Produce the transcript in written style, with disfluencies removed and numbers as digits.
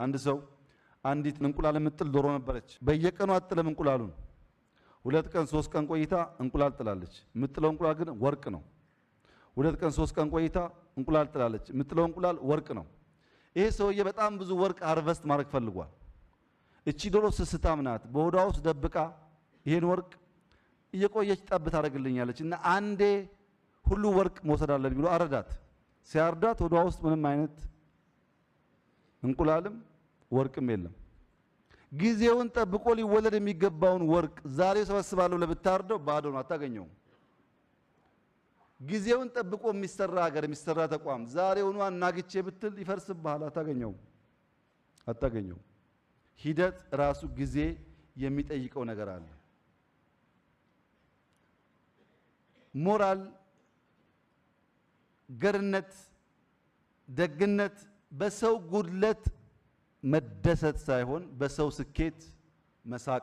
አንድ ሰው አንዲት እንቁላል የምጥል ዶሮ ነበረች በየቀኑ አጥለም እንቁላሉን 2 ቀን 3 ቀን ቆይታ እንቁላል ጥላለች የምጥለው እንቁላል ግን ወርቅ ነው 2 ቀን 3 ቀን ቆይታ እንቁላል ጥላለች የምጥለው እንቁላል ወርቅ ነው ይሄ ሰውዬ በጣም ብዙ ወርቅ ሃርቨስት ማድረግ ፈልጓል እቺ ዶሮ ስስታም ናት በሆዷ ውስጥ ደብቃ ይሄን ወርቅ እየቆየች ጠብ ታደርግልኛለች እና አንዴ ሁሉ ወርቅ መውሰድ አለብኝ ብሎ አረዳት ሲያርዳት ሆዷ ውስጥ ምንም አይነት እንቁላልም ወርቅም የለም ጊዜውን ጠብቆ ሊወለድ የሚገባውን ወርቅ ዛሬ ሰበስባለሁ ለብታርደው ባዶ ነው አታገኘው ጊዜውን ጠብቆ የሚሰራ ሀገር የሚሰራ ተቋም ዛሬውኑ አናግቼ ብትል ይፈርስብሃል አታገኘው ሂደት ራሱ ጊዜ የሚጠይቀው ነገር አለ ሞራል ገርነት ደግነት በሰው ጉድለት መደሰት ሳይሆን በሰው ስኬት መሳቅ